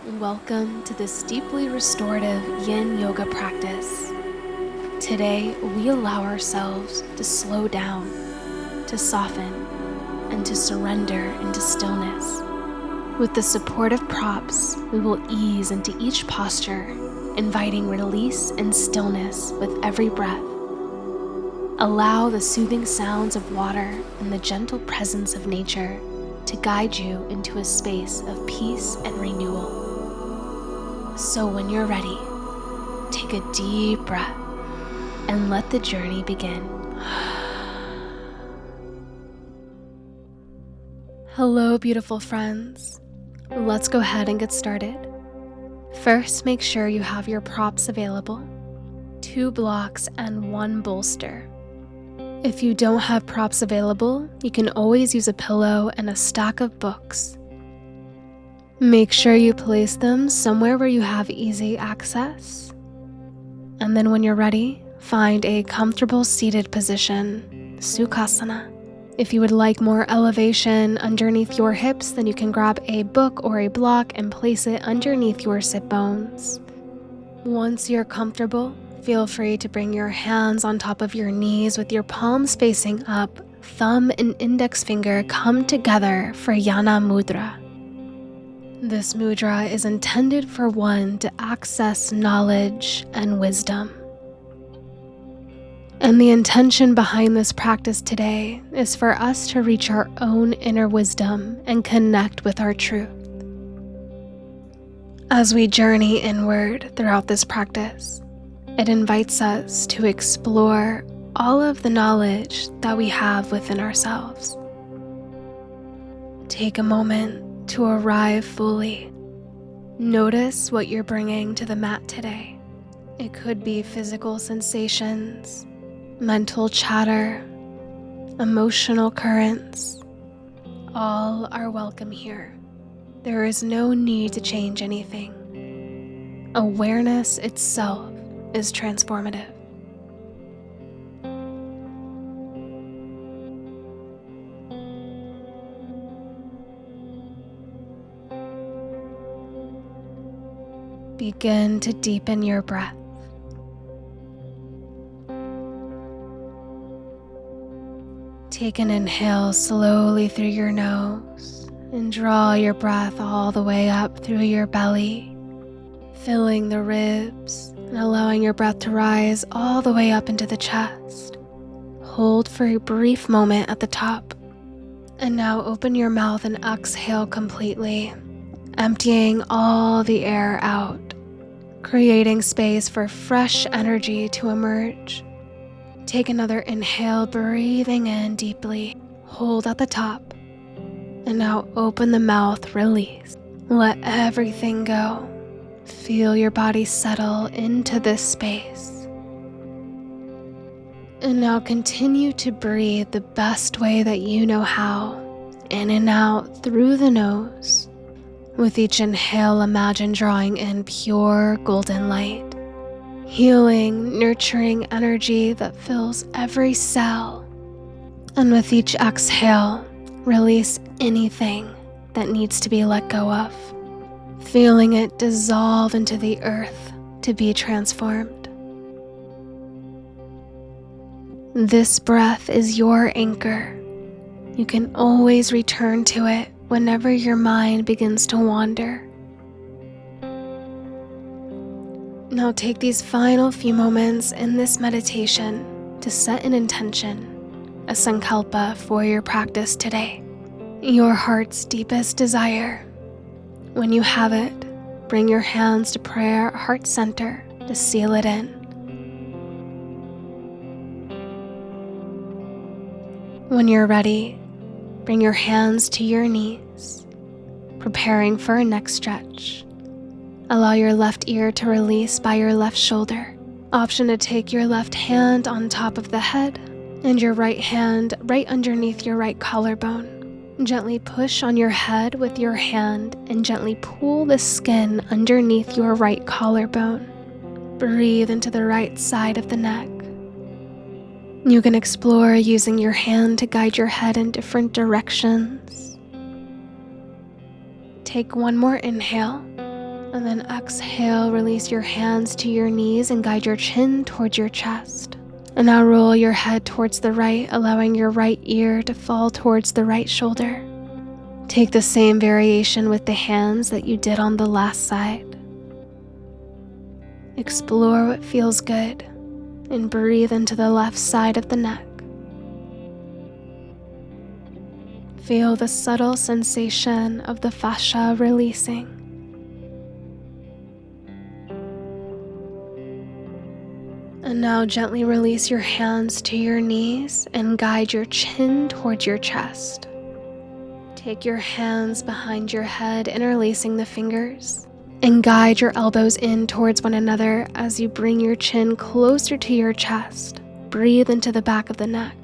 Welcome to this deeply restorative Yin yoga practice. Today, we allow ourselves to slow down, to soften, and to surrender into stillness. With the support of props, we will ease into each posture, inviting release and stillness with every breath. Allow the soothing sounds of water and the gentle presence of nature to guide you into a space of peace and renewal. So when you're ready, take a deep breath and let the journey begin. Hello, beautiful friends. Let's go ahead and get started. First, make sure you have your props available, 2 blocks and 1 bolster. If you don't have props available, you can always use a pillow and a stack of books. Make sure you place them somewhere where you have easy access. And then when you're ready, find a comfortable seated position, Sukhasana. If you would like more elevation underneath your hips, then you can grab a book or a block and place it underneath your sit bones. Once you're comfortable, feel free to bring your hands on top of your knees with your palms facing up. Thumb and index finger come together for Yana Mudra. This mudra is intended for one to access knowledge and wisdom. And the intention behind this practice today is for us to reach our own inner wisdom and connect with our truth. As we journey inward throughout this practice, it invites us to explore all of the knowledge that we have within ourselves. Take a moment to arrive fully. Notice what you're bringing to the mat today. It could be physical sensations, mental chatter, emotional currents. All are welcome here. There is no need to change anything. Awareness itself is transformative. Begin to deepen your breath. Take an inhale slowly through your nose and draw your breath all the way up through your belly, filling the ribs and allowing your breath to rise all the way up into the chest. Hold for a brief moment at the top. And now open your mouth and exhale completely, emptying all the air out, creating space for fresh energy to emerge. Take another inhale, breathing in deeply. Hold at the top. And now open the mouth, release. Let everything go. Feel your body settle into this space. And now continue to breathe the best way that you know how, in and out through the nose. With each inhale, imagine drawing in pure golden light, healing, nurturing energy that fills every cell. And with each exhale, release anything that needs to be let go of, feeling it dissolve into the earth to be transformed. This breath is your anchor. You can always return to it whenever your mind begins to wander. Now take these final few moments in this meditation to set an intention, a sankalpa for your practice today, your heart's deepest desire. When you have it, bring your hands to prayer heart center to seal it in. When you're ready, bring your hands to your knees, preparing for a neck stretch. Allow your left ear to release by your left shoulder. Option to take your left hand on top of the head and your right hand right underneath your right collarbone. Gently push on your head with your hand and gently pull the skin underneath your right collarbone. Breathe into the right side of the neck. You can explore using your hand to guide your head in different directions. Take one more inhale And then exhale, release your hands to your knees and guide your chin towards your chest. And now roll your head towards the right, allowing your right ear to fall towards the right shoulder. Take the same variation with the hands that you did on the last side. Explore what feels good and breathe into the left side of the neck. Feel the subtle sensation of the fascia releasing. And now gently release your hands to your knees and guide your chin towards your chest. Take your hands behind your head, interlacing the fingers, and guide your elbows in towards one another as you bring your chin closer to your chest. Breathe into the back of the neck.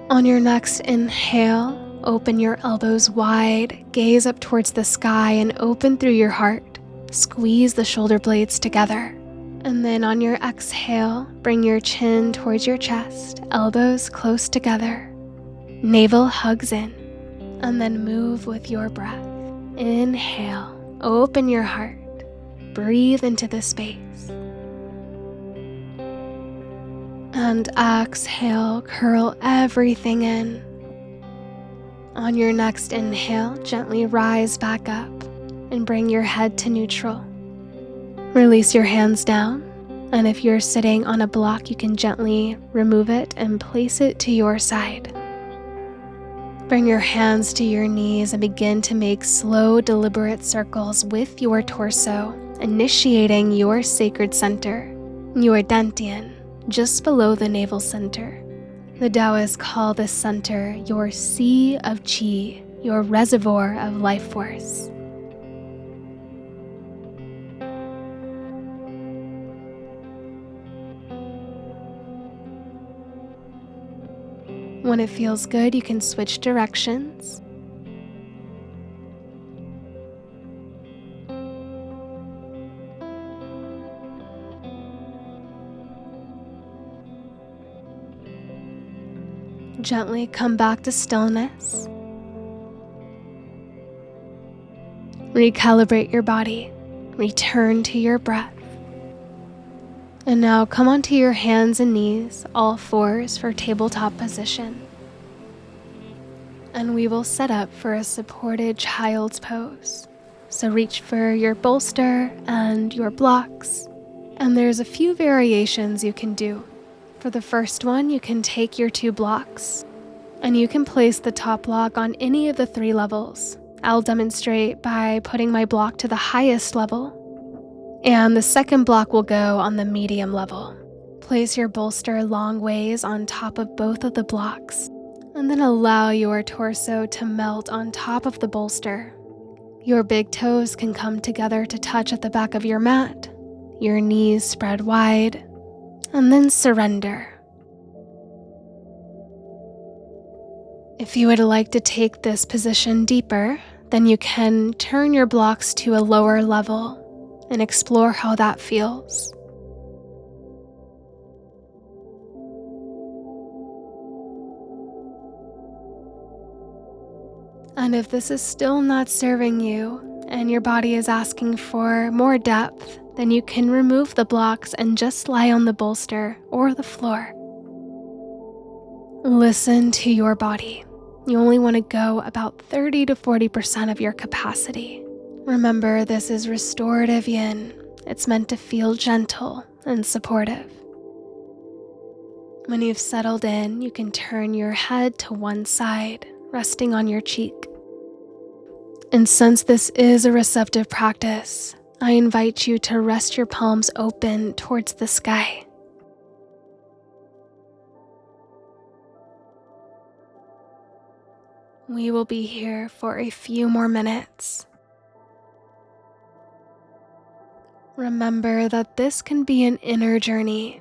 On your next inhale, open your elbows wide, gaze up towards the sky and open through your heart. Squeeze the shoulder blades together. And then on your exhale, bring your chin towards your chest, elbows close together. Navel hugs in, and then move with your breath. Inhale, open your heart, breathe into the space. And exhale, curl everything in. On your next inhale, gently rise back up and bring your head to neutral. Release your hands down, and if you're sitting on a block, you can gently remove it and place it to your side. Bring your hands to your knees and begin to make slow, deliberate circles with your torso, initiating your sacred center, your dantian, just below the navel center. The Taoists call this center your sea of qi, your reservoir of life force. When it feels good, you can switch directions. Gently come back to stillness. Recalibrate your body. Return to your breath. And now come onto your hands and knees, all fours for tabletop position. And we will set up for a supported child's pose. So reach for your bolster and your blocks. And there's a few variations you can do. For the first one, you can take your 2 blocks and you can place the top block on any of the 3 levels. I'll demonstrate by putting my block to the highest level, and the second block will go on the medium level. Place your bolster long ways on top of both of the blocks, and then allow your torso to melt on top of the bolster. Your big toes can come together to touch at the back of your mat, your knees spread wide, and then surrender. If you would like to take this position deeper, then you can turn your blocks to a lower level and explore how that feels. And if this is still not serving you and your body is asking for more depth, then you can remove the blocks and just lie on the bolster or the floor. Listen to your body. You only want to go about 30 to 40% of your capacity. Remember, this is restorative yin. It's meant to feel gentle and supportive. When you've settled in, you can turn your head to one side, resting on your cheek. And since this is a receptive practice, I invite you to rest your palms open towards the sky. We will be here for a few more minutes. Remember that this can be an inner journey,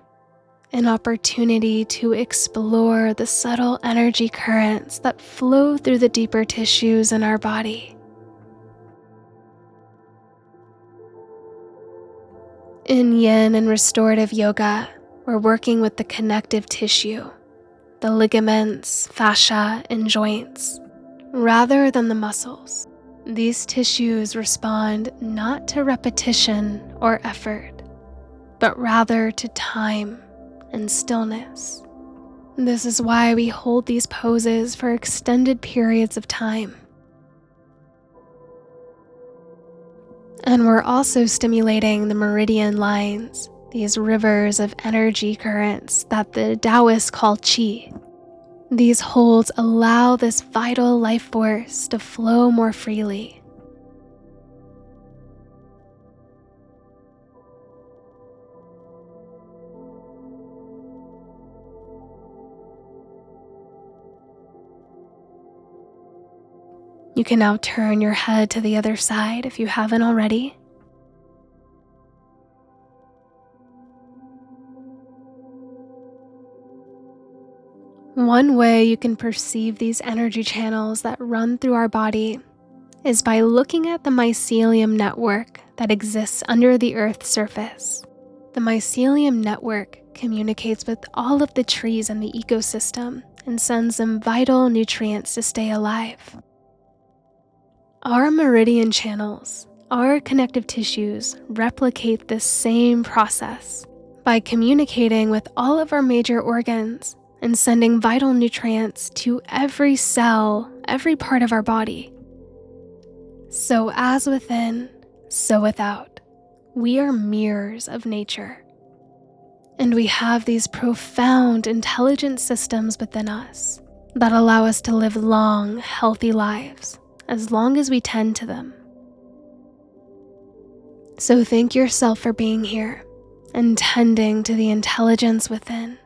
an opportunity to explore the subtle energy currents that flow through the deeper tissues in our body. In yin and restorative yoga, we're working with the connective tissue, the ligaments, fascia, and joints, rather than the muscles. These tissues respond not to repetition or effort, but rather to time and stillness. This is why we hold these poses for extended periods of time. And we're also stimulating the meridian lines, these rivers of energy currents that the Taoists call qi. These holds allow this vital life force to flow more freely. You can now turn your head to the other side if you haven't already. One way you can perceive these energy channels that run through our body is by looking at the mycelium network that exists under the Earth's surface. The mycelium network communicates with all of the trees in the ecosystem and sends them vital nutrients to stay alive. Our meridian channels, our connective tissues, replicate this same process by communicating with all of our major organs and sending vital nutrients to every cell, every part of our body. So as within, so without, we are mirrors of nature. And we have these profound intelligent systems within us that allow us to live long, healthy lives as long as we tend to them. So thank yourself for being here and tending to the intelligence within.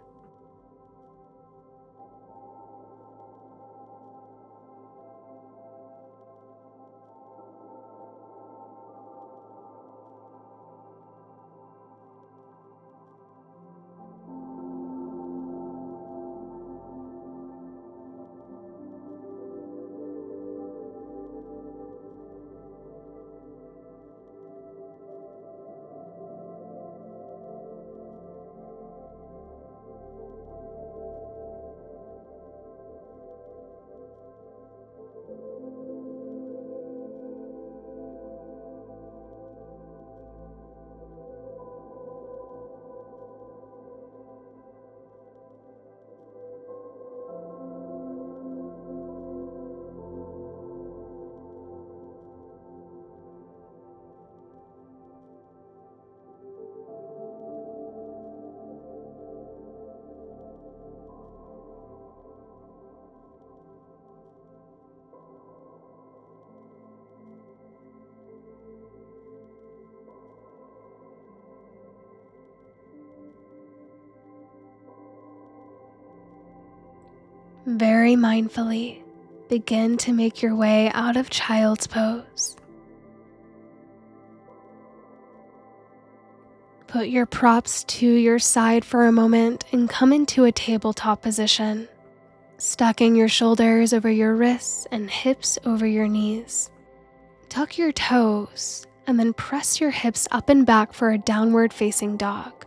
Very mindfully, begin to make your way out of child's pose. Put your props to your side for a moment and come into a tabletop position, stacking your shoulders over your wrists and hips over your knees. Tuck your toes and then press your hips up and back for a downward facing dog.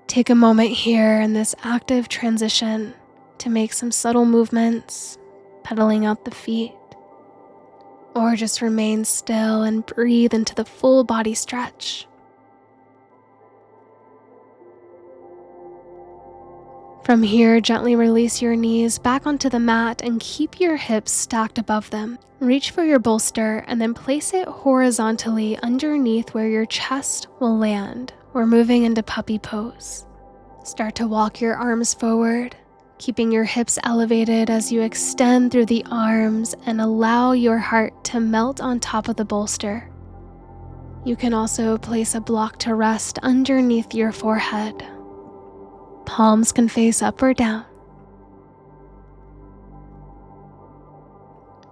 Take a moment here in this active transition to make some subtle movements, pedaling out the feet, or just remain still and breathe into the full body stretch. From here, gently release your knees back onto the mat and keep your hips stacked above them. Reach for your bolster and then place it horizontally underneath where your chest will land. We're moving into puppy pose. Start to walk your arms forward, keeping your hips elevated as you extend through the arms and allow your heart to melt on top of the bolster. You can also place a block to rest underneath your forehead. Palms can face up or down.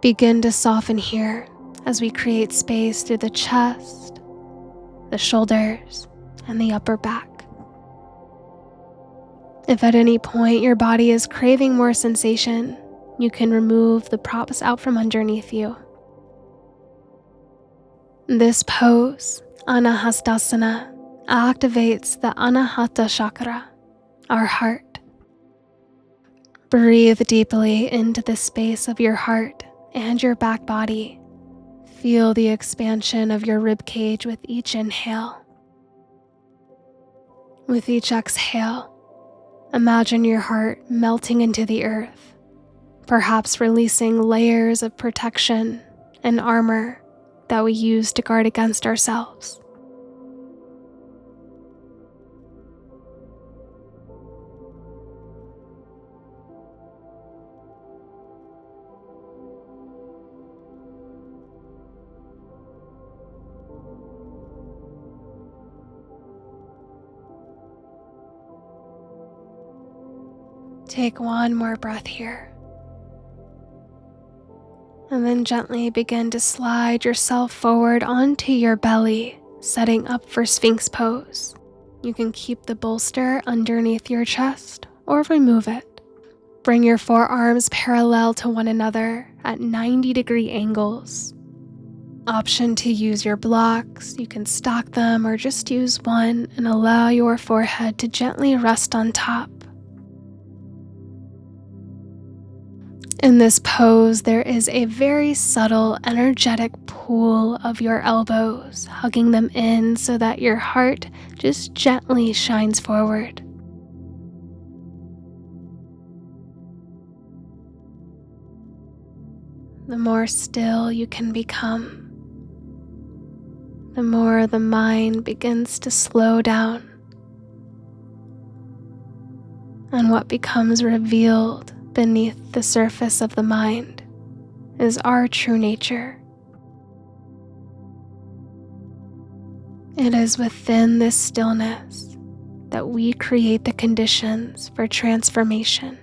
Begin to soften here as we create space through the chest, the shoulders, and the upper back. If at any point your body is craving more sensation, you can remove the props out from underneath you. This pose, Anahastasana, activates the Anahata chakra, our heart. Breathe deeply into the space of your heart and your back body. Feel the expansion of your rib cage with each inhale. With each exhale, imagine your heart melting into the earth, perhaps releasing layers of protection and armor that we use to guard against ourselves. Take one more breath here. And then gently begin to slide yourself forward onto your belly, setting up for Sphinx pose. You can keep the bolster underneath your chest or remove it. Bring your forearms parallel to one another at 90-degree angles. Option to use your blocks, you can stack them or just use one and allow your forehead to gently rest on top. In this pose, there is a very subtle, energetic pull of your elbows, hugging them in so that your heart just gently shines forward. The more still you can become, the more the mind begins to slow down. And what becomes revealed beneath the surface of the mind is our true nature. It is within this stillness that we create the conditions for transformation.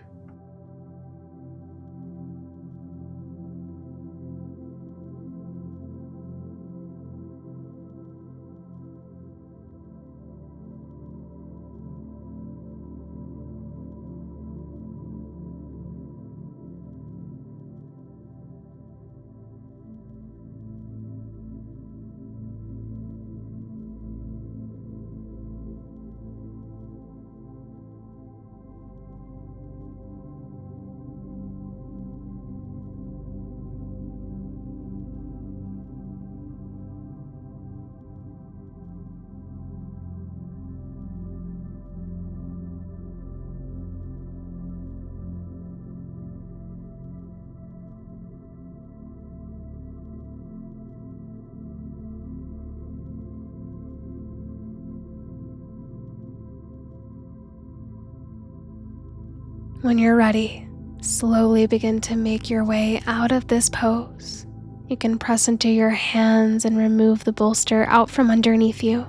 When you're ready, slowly begin to make your way out of this pose. You can press into your hands and remove the bolster out from underneath you.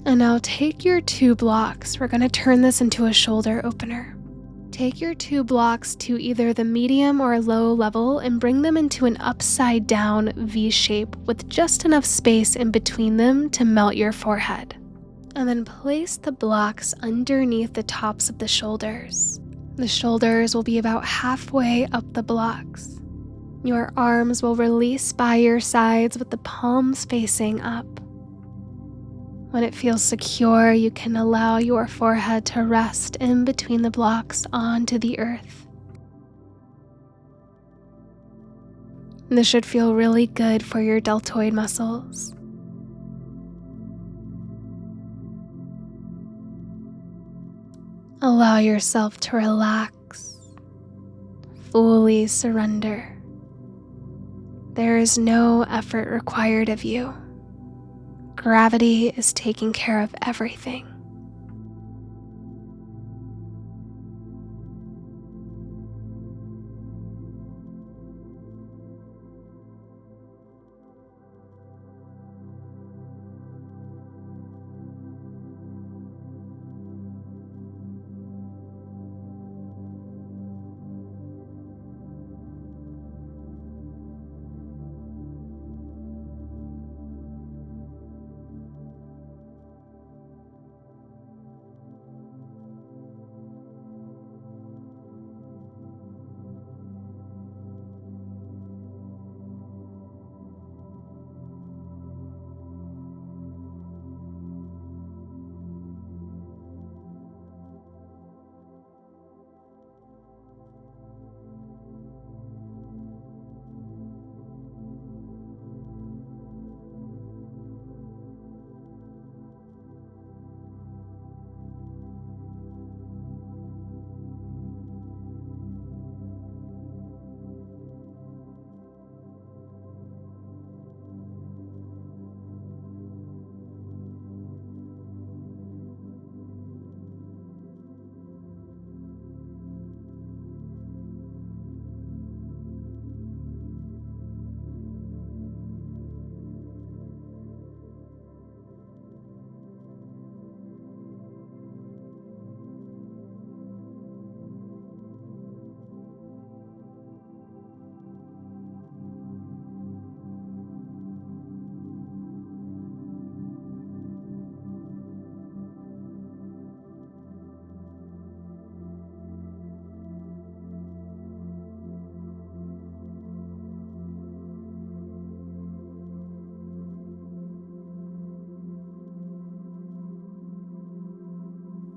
And now take your 2 blocks. We're going to turn this into a shoulder opener. Take your 2 blocks to either the medium or low level and bring them into an upside down V shape with just enough space in between them to melt your forehead. And then place the blocks underneath the tops of the shoulders. The shoulders will be about halfway up the blocks. Your arms will release by your sides with the palms facing up. When it feels secure, you can allow your forehead to rest in between the blocks onto the earth. This should feel really good for your deltoid muscles. Allow yourself to relax, fully surrender. There is no effort required of you. Gravity is taking care of everything.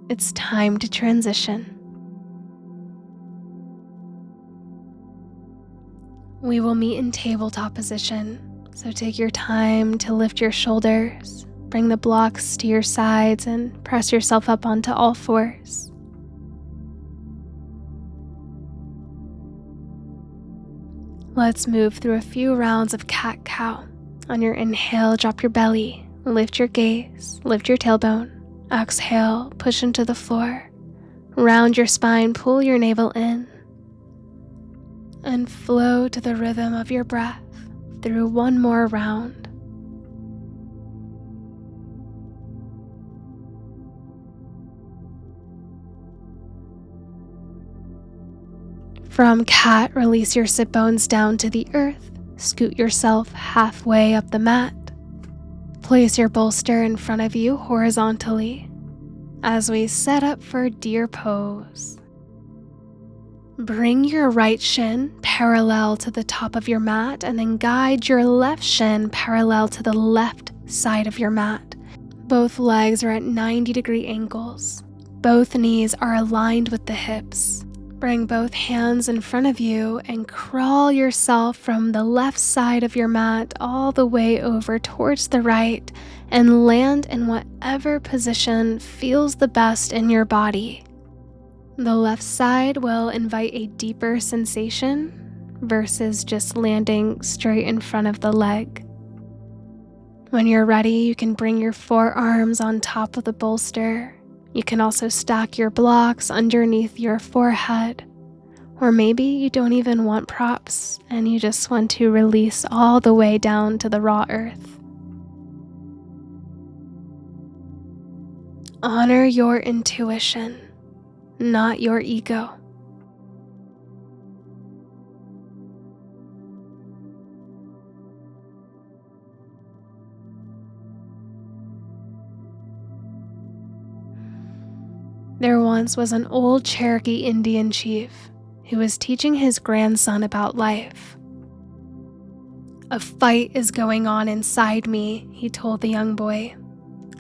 it's time to transition. We will meet in tabletop position, so take your time to lift your shoulders, bring the blocks to your sides, and press yourself up onto all fours. Let's move through a few rounds of cat-cow. On your inhale, drop your belly, lift your gaze, lift your tailbone. Exhale, push into the floor. Round your spine, pull your navel in, and flow to the rhythm of your breath through one more round. From cat, release your sit bones down to the earth. Scoot yourself halfway up the mat. Place your bolster in front of you horizontally as we set up for deer pose. Bring your right shin parallel to the top of your mat and then guide your left shin parallel to the left side of your mat. Both legs are at 90-degree angles. Both knees are aligned with the hips. Bring both hands in front of you and crawl yourself from the left side of your mat all the way over towards the right and land in whatever position feels the best in your body. The left side will invite a deeper sensation versus just landing straight in front of the leg. When you're ready, you can bring your forearms on top of the bolster. You can also stack your blocks underneath your forehead. Or maybe you don't even want props and you just want to release all the way down to the raw earth. Honor your intuition, not your ego. There once was an old Cherokee Indian chief who was teaching his grandson about life. "A fight is going on inside me," he told the young boy.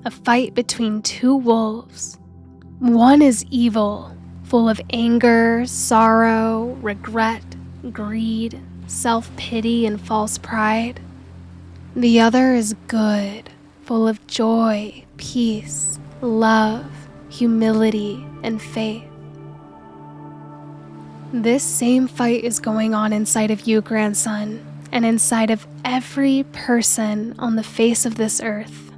"A fight between two wolves. One is evil, full of anger, sorrow, regret, greed, self-pity, and false pride. The other is good, full of joy, peace, love, humility, and faith. This same fight is going on inside of you, grandson, and inside of every person on the face of this earth."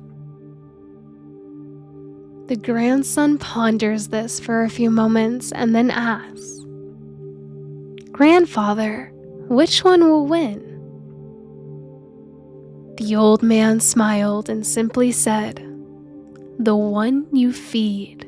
The grandson ponders this for a few moments and then asks, "Grandfather, which one will win?" The old man smiled and simply said, "The one you feed."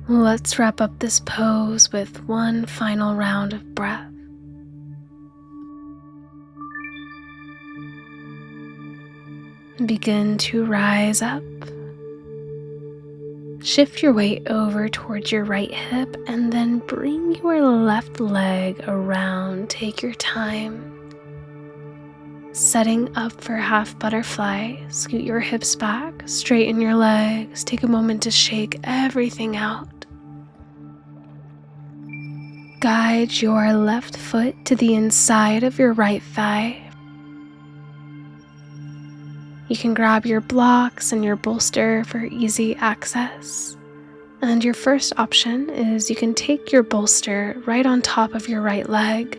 Let's wrap up this pose with one final round of breath. Begin to rise up. Shift your weight over towards your right hip and then bring your left leg around. Take your time. Setting up for half butterfly, scoot your hips back, straighten your legs, take a moment to shake everything out. Guide your left foot to the inside of your right thigh. You can grab your blocks and your bolster for easy access. And your first option is you can take your bolster right on top of your right leg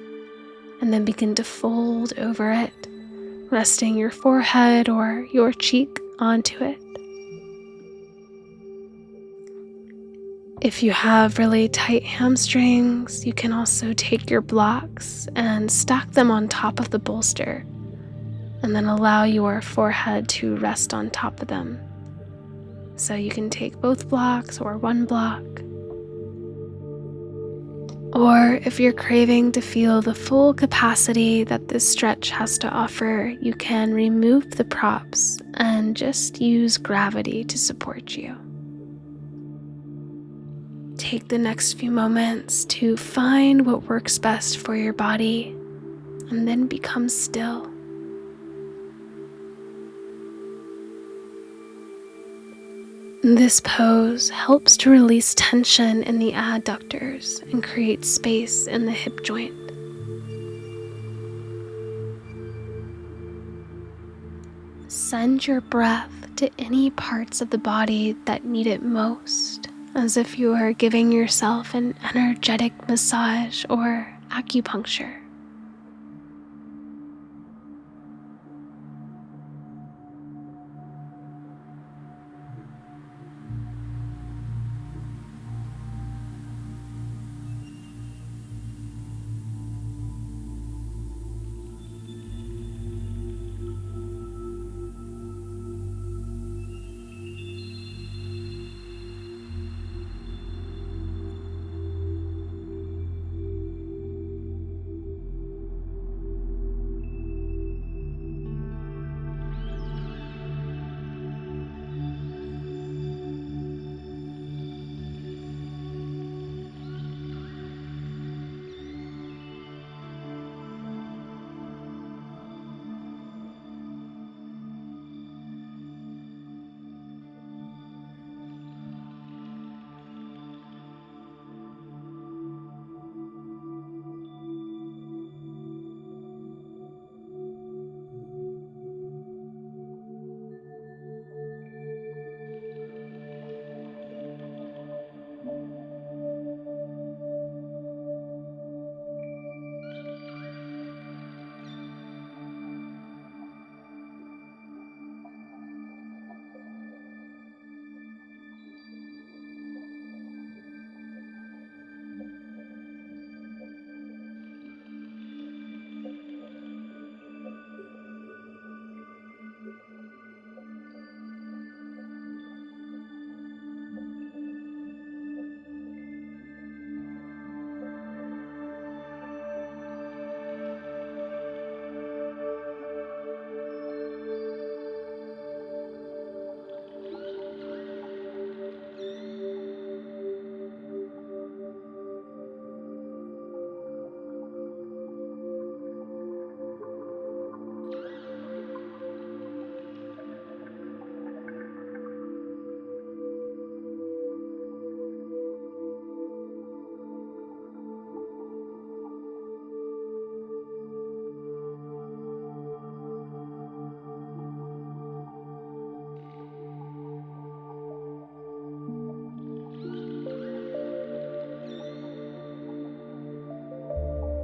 and then begin to fold over it, resting your forehead or your cheek onto it. If you have really tight hamstrings, you can also take your blocks and stack them on top of the bolster and then allow your forehead to rest on top of them. So you can take both blocks or one block. Or if you're craving to feel the full capacity that this stretch has to offer, you can remove the props and just use gravity to support you. Take the next few moments to find what works best for your body and then become still. This pose helps to release tension in the adductors and create space in the hip joint. Send your breath to any parts of the body that need it most, as if you are giving yourself an energetic massage or acupuncture.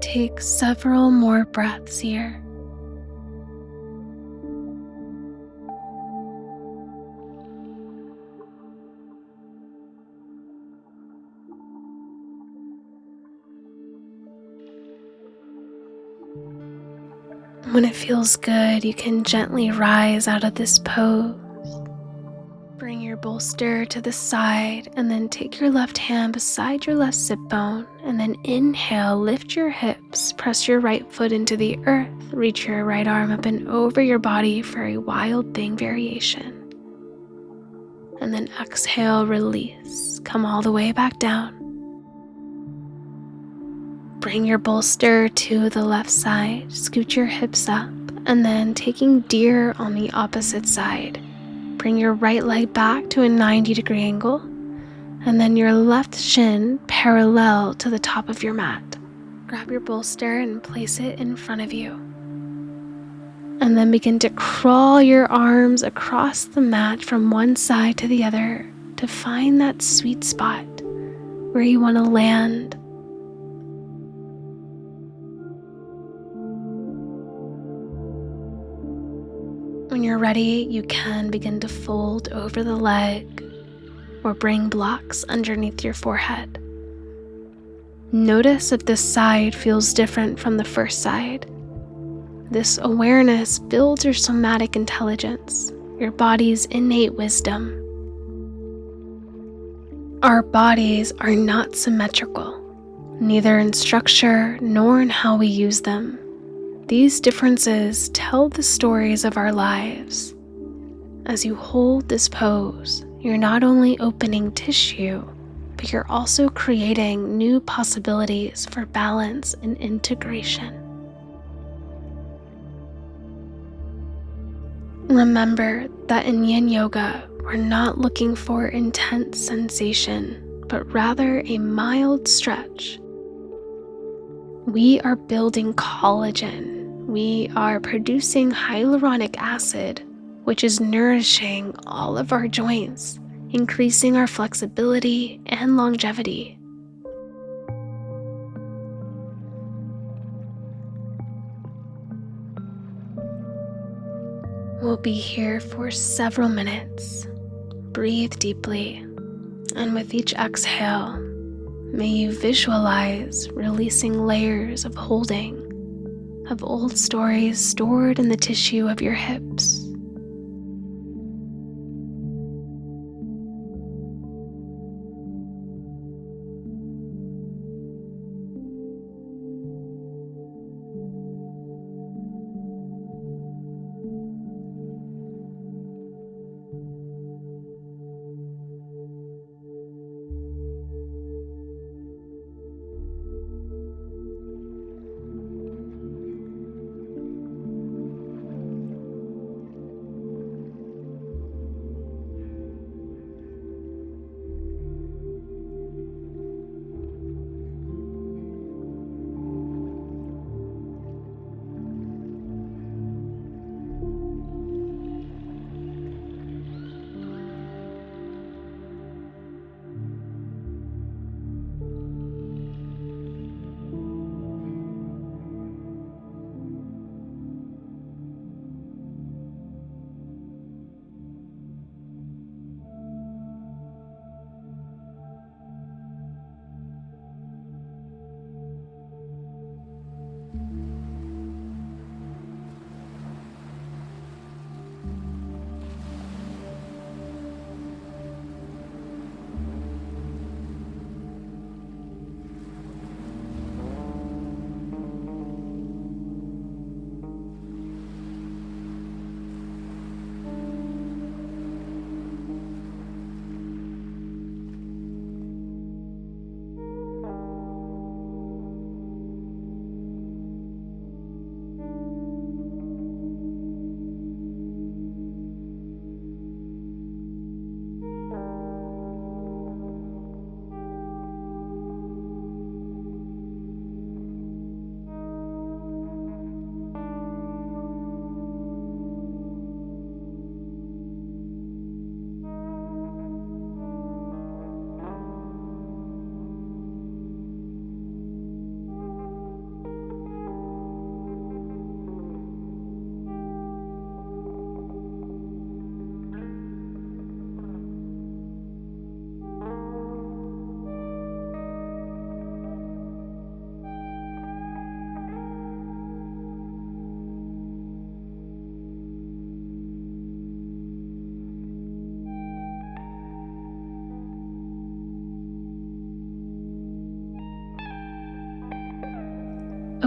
take several more breaths here. When it feels good, you can gently rise out of this pose. Bring your bolster to the side and then take your left hand beside your left sit bone and then inhale, lift your hips, press your right foot into the earth, reach your right arm up and over your body for a wild thing variation. And then exhale, release, come all the way back down. Bring your bolster to the left side, scoot your hips up, and then taking deer on the opposite side. Bring your right leg back to a 90-degree angle, and then your left shin parallel to the top of your mat. Grab your bolster and place it in front of you. And then begin to crawl your arms across the mat from one side to the other to find that sweet spot where you want to land. When you're ready, you can begin to fold over the leg or bring blocks underneath your forehead. Notice if this side feels different from the first side. This awareness builds your somatic intelligence, your body's innate wisdom. Our bodies are not symmetrical, neither in structure nor in how we use them. These differences tell the stories of our lives. As you hold this pose, you're not only opening tissue, but you're also creating new possibilities for balance and integration. Remember that in Yin Yoga, we're not looking for intense sensation, but rather a mild stretch. We are building collagen. We are producing hyaluronic acid, which is nourishing all of our joints, increasing our flexibility and longevity. We'll be here for several minutes. Breathe deeply, and with each exhale, may you visualize releasing layers of holding, of old stories stored in the tissue of your hips.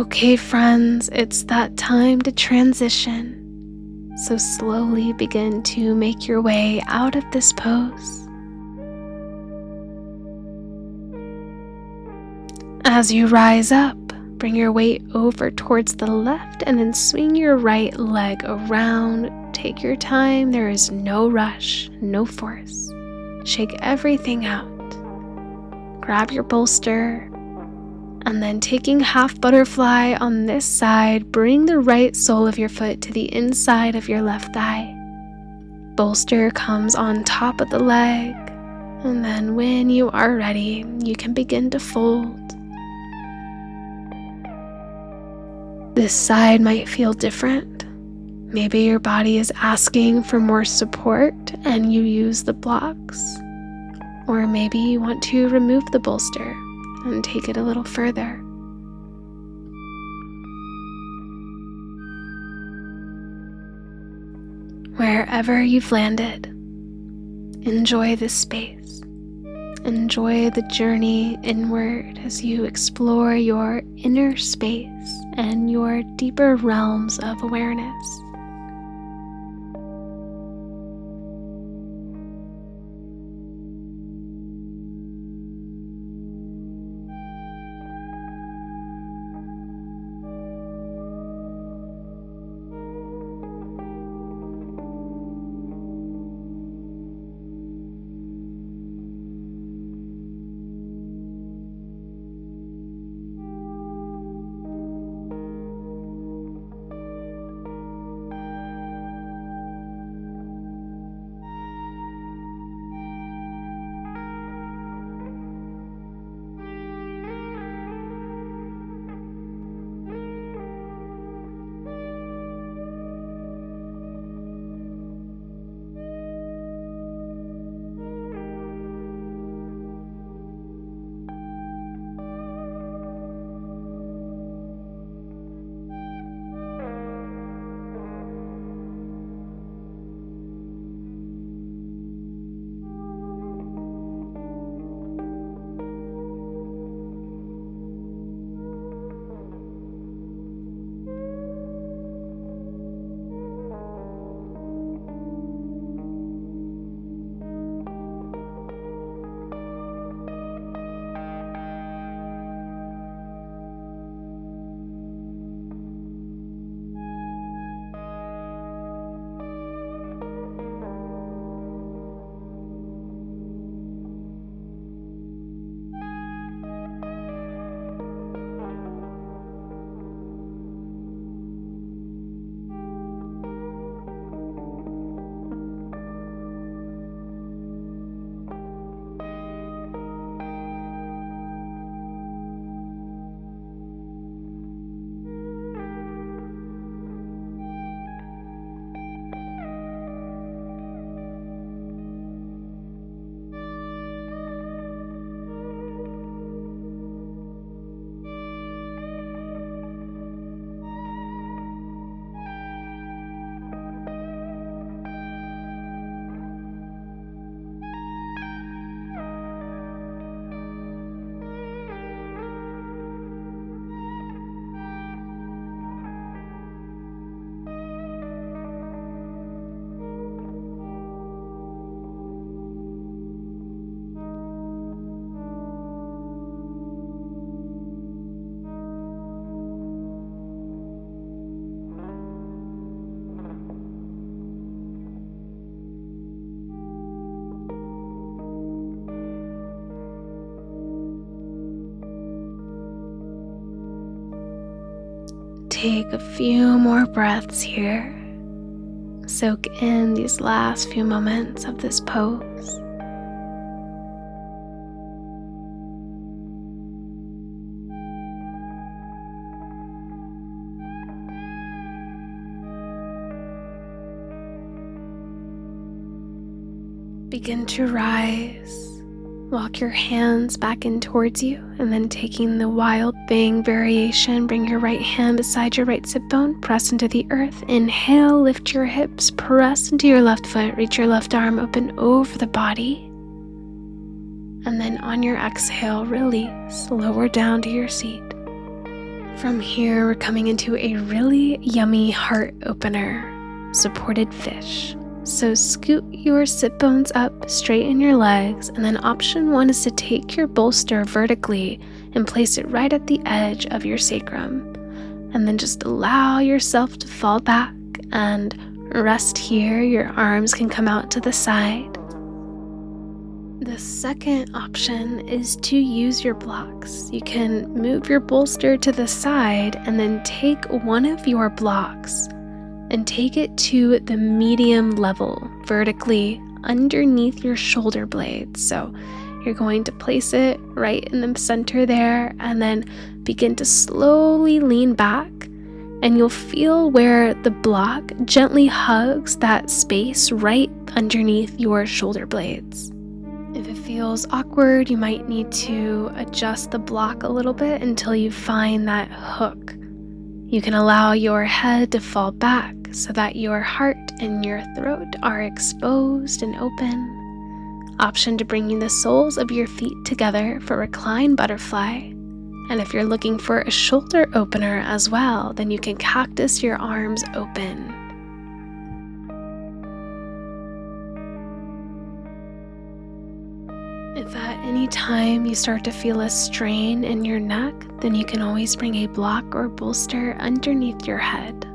Okay, friends, it's that time to transition. So slowly begin to make your way out of this pose. As you rise up, bring your weight over towards the left and then swing your right leg around. Take your time. There is no rush, no force. Shake everything out. Grab your bolster. And then taking half butterfly on this side, bring the right sole of your foot to the inside of your left thigh. Bolster comes on top of the leg. And then when you are ready, you can begin to fold. This side might feel different. Maybe your body is asking for more support and you use the blocks. Or maybe you want to remove the bolster and take it a little further. Wherever you've landed, enjoy this space. Enjoy the journey inward as you explore your inner space and your deeper realms of awareness. Take a few more breaths here. Soak in these last few moments of this pose. Begin to rise. Walk your hands back in towards you, and then taking the wild thing variation, bring your right hand beside your right sit bone, press into the earth. Inhale, lift your hips, press into your left foot, reach your left arm open over the body. And then on your exhale, release, lower down to your seat. From here, we're coming into a really yummy heart opener, supported fish. So scoot your sit bones up, straighten your legs, and then option 1 is to take your bolster vertically and place it right at the edge of your sacrum. And then just allow yourself to fall back and rest here. Your arms can come out to the side. The second option is to use your blocks. You can move your bolster to the side and then take one of your blocks and take it to the medium level vertically underneath your shoulder blades. So you're going to place it right in the center there and then begin to slowly lean back, and you'll feel where the block gently hugs that space right underneath your shoulder blades. If it feels awkward, you might need to adjust the block a little bit until you find that hook. You can allow your head to fall back so that your heart and your throat are exposed and open. Option to bringing the soles of your feet together for reclined butterfly. And if you're looking for a shoulder opener as well, then you can cactus your arms open. If at any time you start to feel a strain in your neck, then you can always bring a block or bolster underneath your head.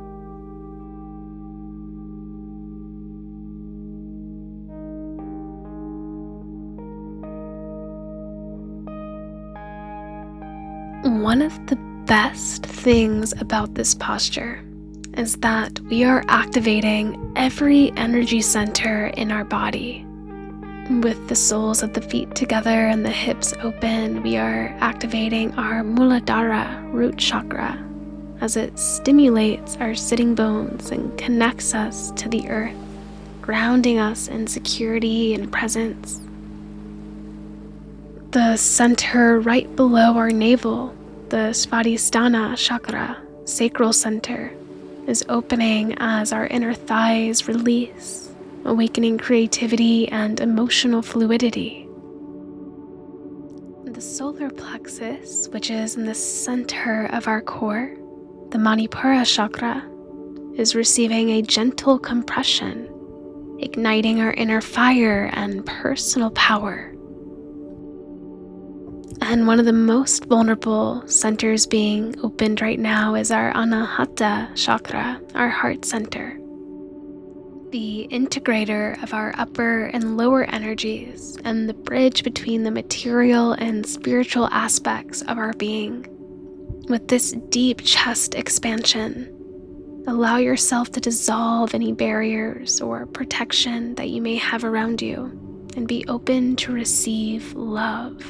One of the best things about this posture is that we are activating every energy center in our body. With the soles of the feet together and the hips open, we are activating our Muladhara root chakra as it stimulates our sitting bones and connects us to the earth, grounding us in security and presence. The center right below our navel, the Svadhisthana chakra, sacral center, is opening as our inner thighs release, awakening creativity and emotional fluidity. The solar plexus, which is in the center of our core, the Manipura chakra, is receiving a gentle compression, igniting our inner fire and personal power. And one of the most vulnerable centers being opened right now is our Anahata chakra, our heart center, the integrator of our upper and lower energies and the bridge between the material and spiritual aspects of our being. With this deep chest expansion, allow yourself to dissolve any barriers or protection that you may have around you and be open to receive love.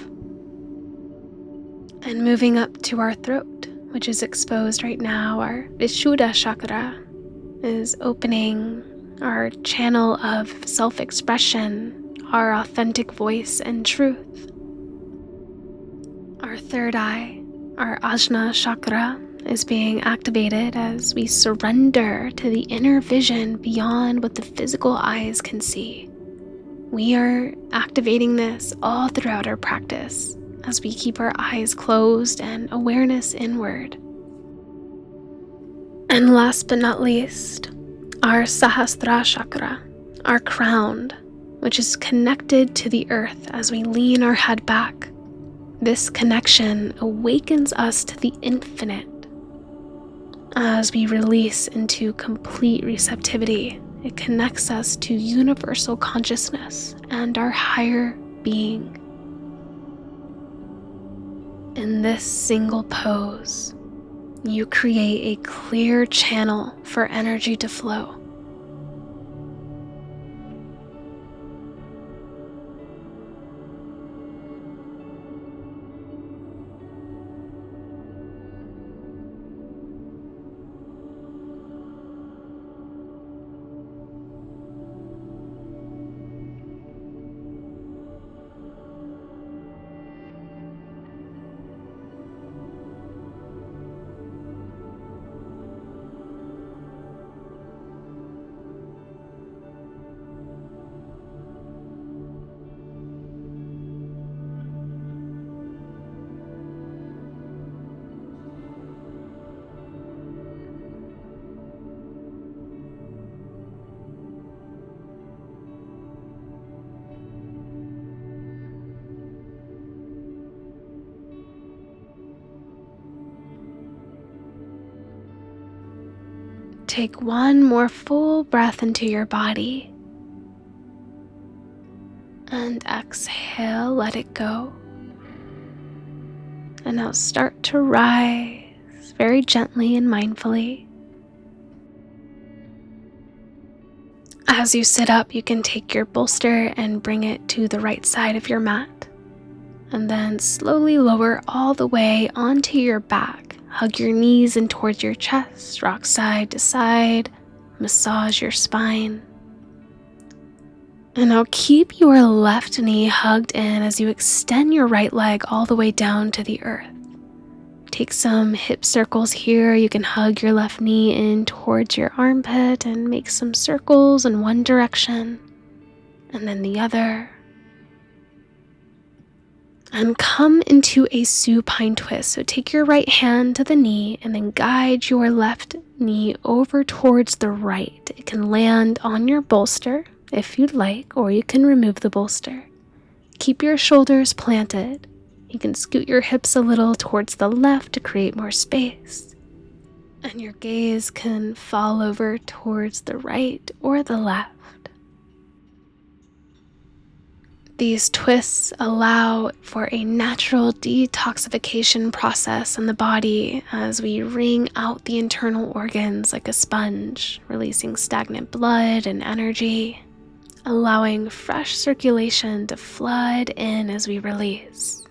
And moving up to our throat, which is exposed right now, our Vishuddha chakra is opening our channel of self-expression, our authentic voice and truth. Our third eye, our Ajna chakra, is being activated as we surrender to the inner vision beyond what the physical eyes can see. We are activating this all throughout our practice as we keep our eyes closed and awareness inward. And last but not least, our Sahasrara chakra, our crown, which is connected to the earth as we lean our head back. This connection awakens us to the infinite. As we release into complete receptivity, it connects us to universal consciousness and our higher being. In this single pose, you create a clear channel for energy to flow. take one more full breath into your body. And exhale, let it go. And now start to rise very gently and mindfully. As you sit up, you can take your bolster and bring it to the right side of your mat. And then slowly lower all the way onto your back. Hug your knees in towards your chest, rock side to side, massage your spine. And now keep your left knee hugged in as you extend your right leg all the way down to the earth. Take some hip circles here. You can hug your left knee in towards your armpit and make some circles in one direction and then the other. And come into a supine twist. So take your right hand to the knee and then guide your left knee over towards the right. It can land on your bolster if you'd like, or you can remove the bolster. Keep your shoulders planted. You can scoot your hips a little towards the left to create more space. And your gaze can fall over towards the right or the left. These twists allow for a natural detoxification process in the body as we wring out the internal organs like a sponge, releasing stagnant blood and energy, allowing fresh circulation to flood in as we release.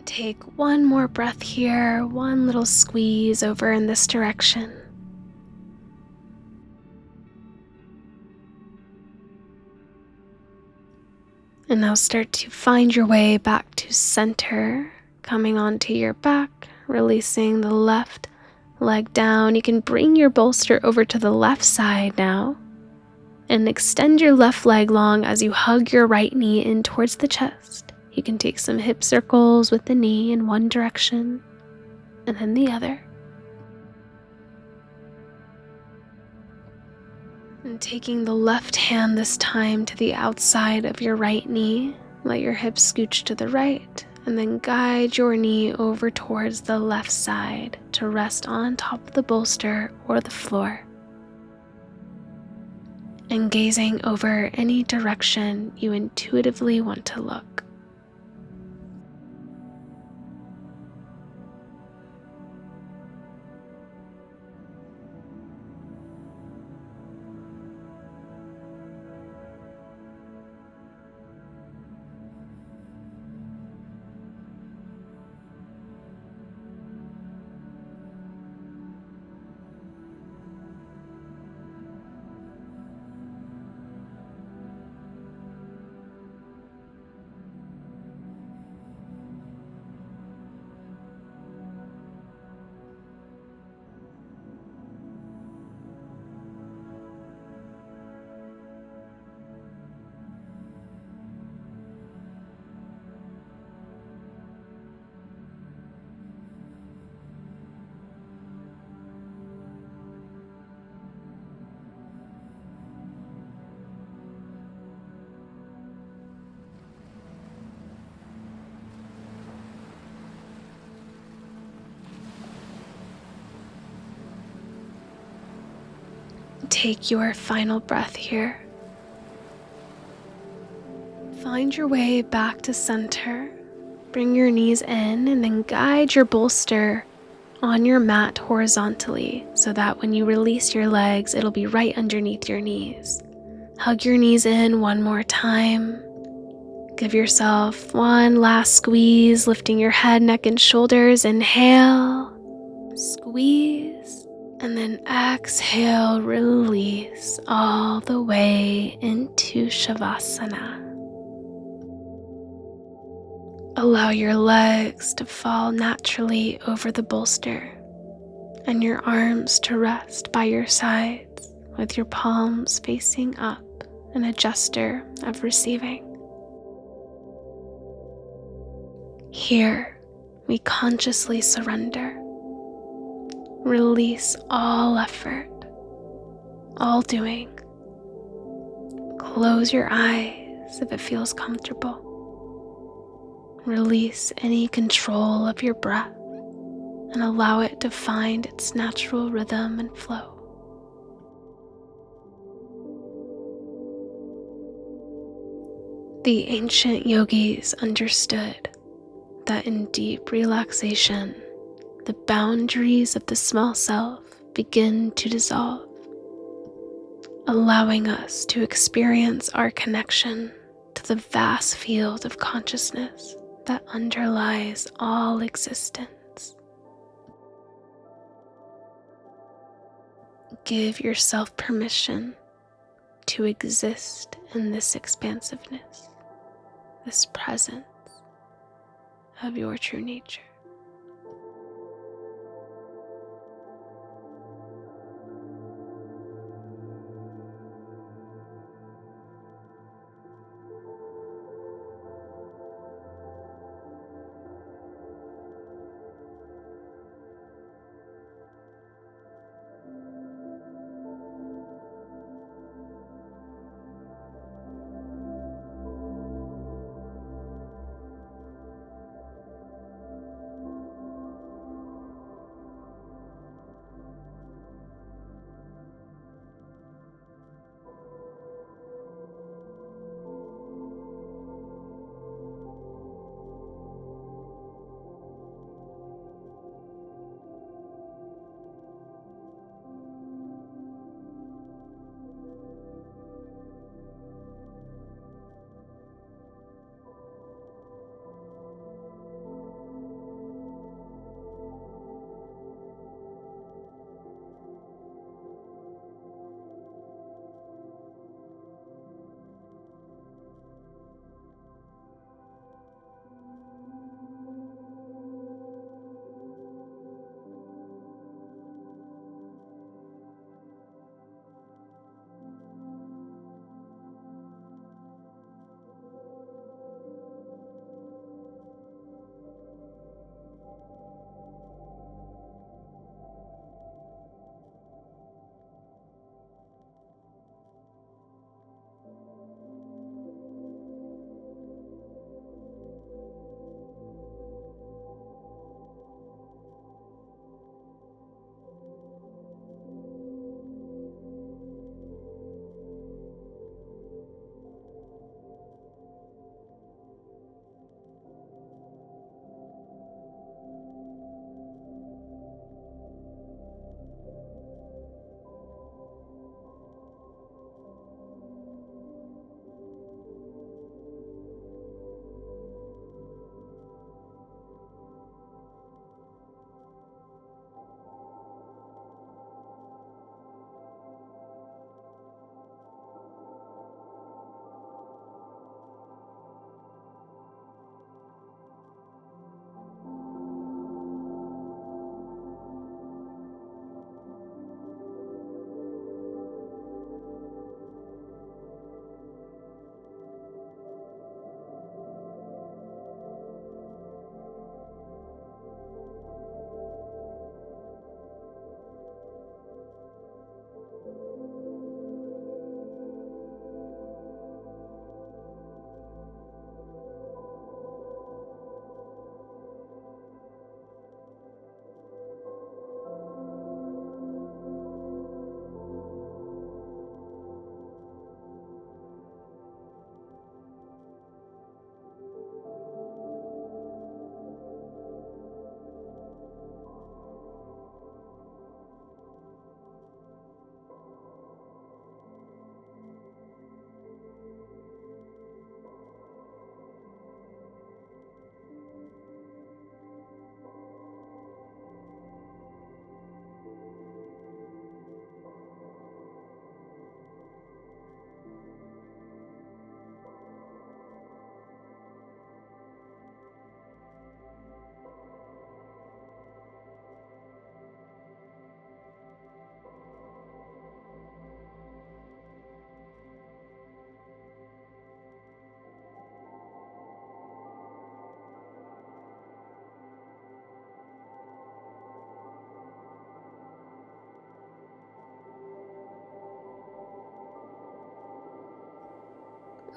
Take one more breath here, one little squeeze over in this direction. And now start to find your way back to center, coming onto your back, releasing the left leg down. You can bring your bolster over to the left side now and extend your left leg long as you hug your right knee in towards the chest. You can take some hip circles with the knee in one direction and then the other. And taking the left hand this time to the outside of your right knee, let your hips scooch to the right and then guide your knee over towards the left side to rest on top of the bolster or the floor. And gazing over any direction you intuitively want to look. Take your final breath here. Find your way back to center. Bring your knees in and then guide your bolster on your mat horizontally so that when you release your legs, it'll be right underneath your knees. Hug your knees in one more time. Give yourself one last squeeze, lifting your head, neck, and shoulders. Inhale, squeeze, and then exhale, release all the way into Savasana. Allow your legs to fall naturally over the bolster and your arms to rest by your sides with your palms facing up, in a gesture of receiving. Here, we consciously surrender. Release all effort, all doing. Close your eyes if it feels comfortable. Release any control of your breath and allow it to find its natural rhythm and flow. The ancient yogis understood that in deep relaxation, the boundaries of the small self begin to dissolve, allowing us to experience our connection to the vast field of consciousness that underlies all existence. Give yourself permission to exist in this expansiveness, this presence of your true nature.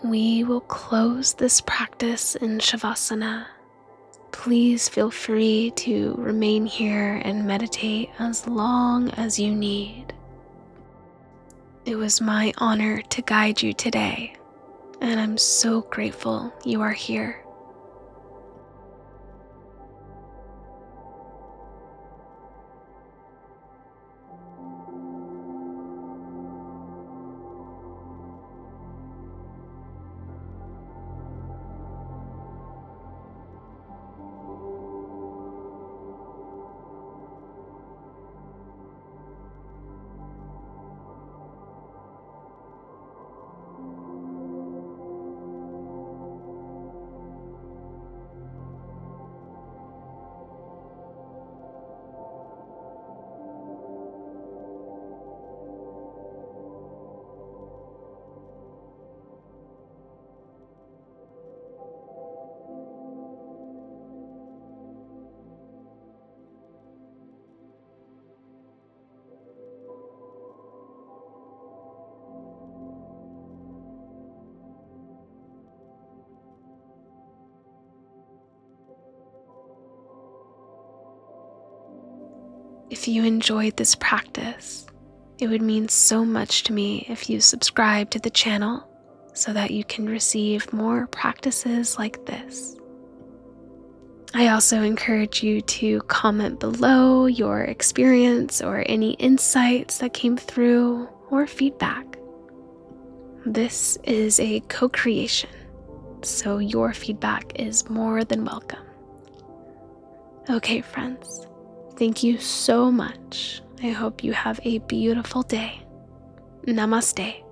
We will close this practice in Savasana. Please feel free to remain here and meditate as long as you need. It was my honor to guide you today, and I'm so grateful you are here. If you enjoyed this practice, it would mean so much to me if you subscribe to the channel so that you can receive more practices like this. I also encourage you to comment below your experience or any insights that came through or feedback. This is a co-creation, so your feedback is more than welcome. Okay, friends. Thank you so much. I hope you have a beautiful day. Namaste.